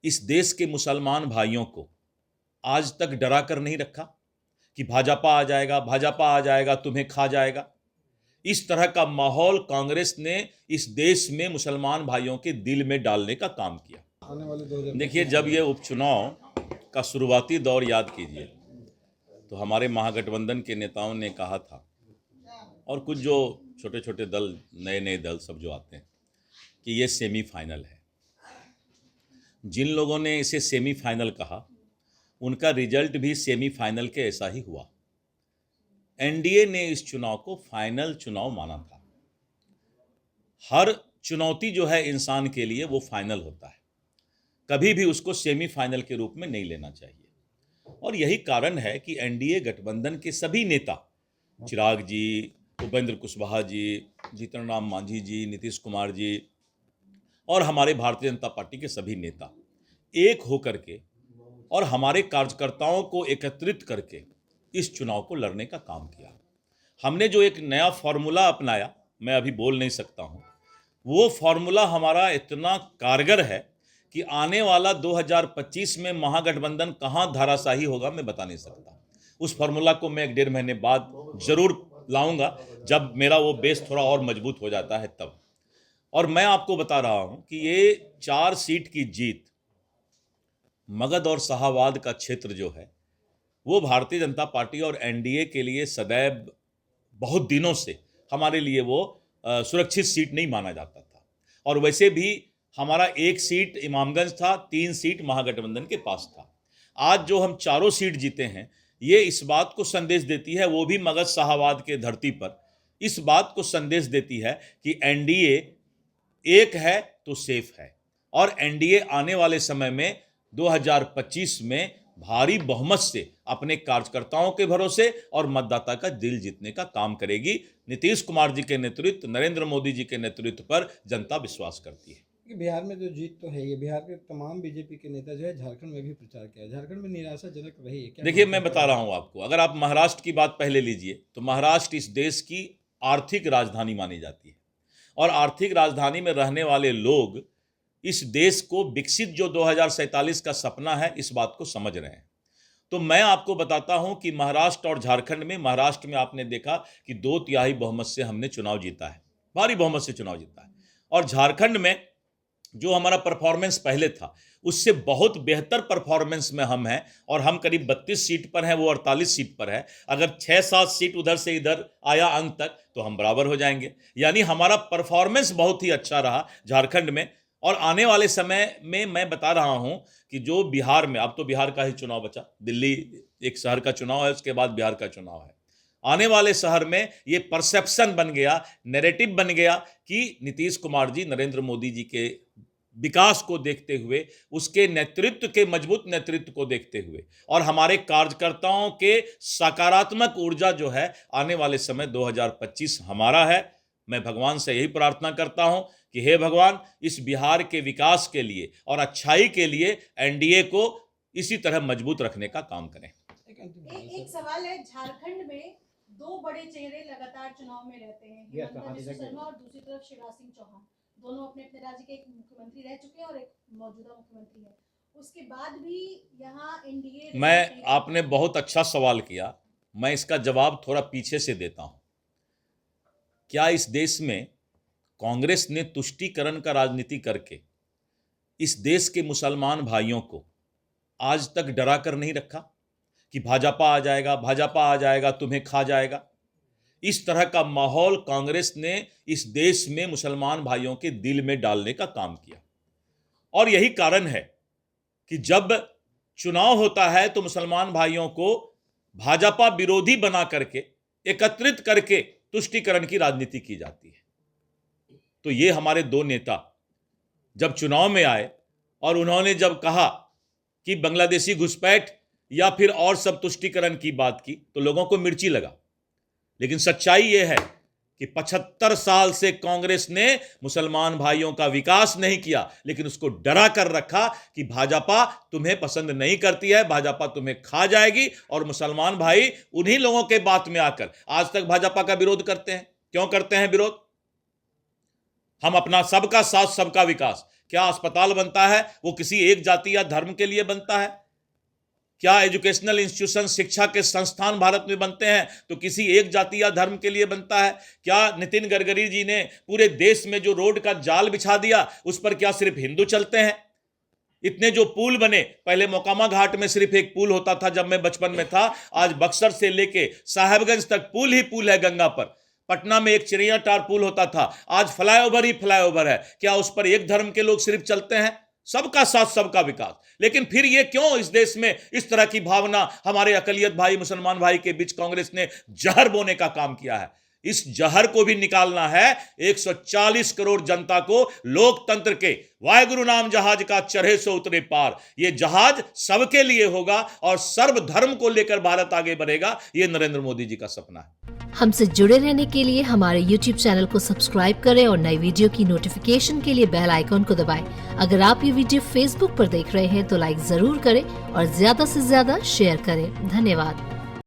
इस देश के मुसलमान भाइयों को आज तक डरा कर नहीं रखा कि भाजपा आ जाएगा, तुम्हें खा जाएगा। इस तरह का माहौल कांग्रेस ने इस देश में मुसलमान भाइयों के दिल में डालने का काम किया। आने वाले देखिए, जब ये उपचुनाव का शुरुआती दौर याद कीजिए तो हमारे महागठबंधन के नेताओं ने कहा था, और कुछ जो छोटे छोटे दल, नए नए दल सब जो आते हैं, कि ये सेमीफाइनल है। जिन लोगों ने इसे सेमीफाइनल कहा उनका रिजल्ट भी सेमीफाइनल के ऐसा ही हुआ। एनडीए ने इस चुनाव को फाइनल चुनाव माना था। हर चुनौती जो है इंसान के लिए वो फाइनल होता है, कभी भी उसको सेमीफाइनल के रूप में नहीं लेना चाहिए। और यही कारण है कि एनडीए गठबंधन के सभी नेता, चिराग जी, उपेंद्र कुशवाहा जी, जीतन राम मांझी जी, नीतीश कुमार जी और हमारे भारतीय जनता पार्टी के सभी नेता एक होकर के और हमारे कार्यकर्ताओं को एकत्रित करके इस चुनाव को लड़ने का काम किया। हमने जो एक नया फॉर्मूला अपनाया, मैं अभी बोल नहीं सकता हूं, वो फॉर्मूला हमारा इतना कारगर है कि आने वाला 2025 में महागठबंधन कहां धाराशाही होगा मैं बता नहीं सकता। उस फॉर्मूला को मैं 1-1.5 महीने बाद जरूर लाऊंगा, जब मेरा वो बेस थोड़ा और मजबूत हो जाता है तब। और मैं आपको बता रहा हूं कि ये 4 सीट की जीत, मगध और शाहाबाद का क्षेत्र जो है, वो भारतीय जनता पार्टी और एनडीए के लिए सदैव बहुत दिनों से हमारे लिए वो सुरक्षित सीट नहीं माना जाता था। और वैसे भी हमारा 1 सीट इमामगंज था, 3 सीट महागठबंधन के पास था। आज जो हम 4 सीट जीते हैं, ये इस बात को संदेश देती है, वो भी मगध शाहाबाद के धरती पर, इस बात को संदेश देती है कि एनडीए एक है तो सेफ है। और एनडीए आने वाले समय में 2025 में भारी बहुमत से अपने कार्यकर्ताओं के भरोसे और मतदाता का दिल जीतने का काम करेगी। नीतीश कुमार जी के नेतृत्व, नरेंद्र मोदी जी के नेतृत्व पर जनता विश्वास करती है। बिहार में जो जीत तो है, ये बिहार के तमाम बीजेपी के नेता जो है झारखंड में भी प्रचार किया है, झारखंड में निराशाजनक रही है क्या? देखिए, मैं बता रहा हूं आपको, अगर आप महाराष्ट्र की बात पहले लीजिए तो महाराष्ट्र इस देश की आर्थिक राजधानी मानी जाती है, और आर्थिक राजधानी में रहने वाले लोग इस देश को विकसित जो 2047 का सपना है, इस बात को समझ रहे हैं। तो मैं आपको बताता हूं कि महाराष्ट्र और झारखंड में, महाराष्ट्र में आपने देखा कि 2/3 बहुमत से हमने चुनाव जीता है, भारी बहुमत से चुनाव जीता है। और झारखंड में जो हमारा परफॉर्मेंस पहले था उससे बहुत बेहतर परफॉर्मेंस में हम हैं, और हम करीब 32 सीट पर हैं, वो 48 सीट पर है। अगर 6-7 सीट उधर से इधर आया अंत तक तो हम बराबर हो जाएंगे। यानी हमारा परफॉर्मेंस बहुत ही अच्छा रहा झारखंड में। और आने वाले समय में मैं बता रहा हूं कि जो बिहार में, अब तो बिहार का ही चुनाव बचा, दिल्ली एक शहर का चुनाव है, उसके बाद बिहार का चुनाव है। आने वाले शहर में ये परसेप्शन बन गया, नैरेटिव बन गया कि नीतीश कुमार जी, नरेंद्र मोदी जी के विकास को देखते हुए, उसके नेतृत्व के मजबूत नेतृत्व को देखते हुए, और हमारे कार्यकर्ताओं के सकारात्मक ऊर्जा जो है, आने वाले समय 2025 हमारा है। मैं भगवान से यही प्रार्थना करता हूं कि हे भगवान, इस बिहार के विकास के लिए और अच्छाई के लिए एनडीए को इसी तरह मजबूत रखने का काम करें। एक सवाल है, झारखंड में 2 बड़े चेहरे लगातार चुनाव में रहते हैं, हिमंता बिस्वा शर्मा और दूसरी तरफ शिवराज सिंह चौहान। दोनों अपने अपने राज्य के एक मुख्यमंत्री रह चुके हैं और एक मौजूदा मुख्यमंत्री है। उसके बाद भी यहाँ एनडीए। आपने बहुत अच्छा सवाल किया, मैं इसका जवाब थोड़ा पीछे से देता हूं। क्या इस देश में कांग्रेस ने तुष्टीकरण का राजनीति करके इस देश के मुसलमान भाइयों को आज तक डरा कर नहीं रखा कि भाजपा आ जाएगा, तुम्हें खा जाएगा? इस तरह का माहौल कांग्रेस ने इस देश में मुसलमान भाइयों के दिल में डालने का काम किया। और यही कारण है कि जब चुनाव होता है तो मुसलमान भाइयों को भाजपा विरोधी बना करके, एकत्रित करके तुष्टीकरण की राजनीति की जाती है। तो ये हमारे 2 नेता जब चुनाव में आए और उन्होंने जब कहा कि बांग्लादेशी घुसपैठ या फिर और सब तुष्टीकरण की बात की, तो लोगों को मिर्ची लगा। लेकिन सच्चाई यह है कि 75 साल से कांग्रेस ने मुसलमान भाइयों का विकास नहीं किया, लेकिन उसको डरा कर रखा कि भाजपा तुम्हें पसंद नहीं करती है, भाजपा तुम्हें खा जाएगी। और मुसलमान भाई उन्हीं लोगों के बात में आकर आज तक भाजपा का विरोध करते हैं। क्यों करते हैं विरोध? हम अपना सबका साथ सबका विकास, क्या अस्पताल बनता है वो किसी एक जाति या धर्म के लिए बनता है? क्या एजुकेशनल इंस्टीट्यूशन, शिक्षा के संस्थान भारत में बनते हैं तो किसी एक जाति या धर्म के लिए बनता है? क्या नितिन गडकरी जी ने पूरे देश में जो रोड का जाल बिछा दिया उस पर क्या सिर्फ हिंदू चलते हैं? इतने जो पुल बने, पहले मोकामा घाट में सिर्फ एक पुल होता था जब मैं बचपन में था, आज बक्सर से लेके साहेबगंज तक पुल ही पुल है गंगा पर। पटना में एक चिड़िया टार पुल होता था, आज फ्लाईओवर ही फ्लाईओवर है। क्या उस पर एक धर्म के लोग सिर्फ चलते हैं? सबका साथ सबका विकास। लेकिन फिर ये क्यों इस देश में इस तरह की भावना हमारे अकलियत भाई, मुसलमान भाई के बीच कांग्रेस ने जहर बोने का काम किया है? इस जहर को भी निकालना है। 140 करोड़ जनता को लोकतंत्र के वाहेगुरु नाम जहाज का चढ़े सो उतरे पार, ये जहाज सबके लिए होगा और सर्वधर्म को लेकर भारत आगे बढ़ेगा। ये नरेंद्र मोदी जी का सपना है। हमसे जुड़े रहने के लिए हमारे YouTube चैनल को सब्सक्राइब करें और नई वीडियो की नोटिफिकेशन के लिए बेल आइकॉन को दबाएं। अगर आप ये वीडियो Facebook पर देख रहे हैं तो लाइक जरूर करें और ज्यादा से ज्यादा शेयर करें। धन्यवाद।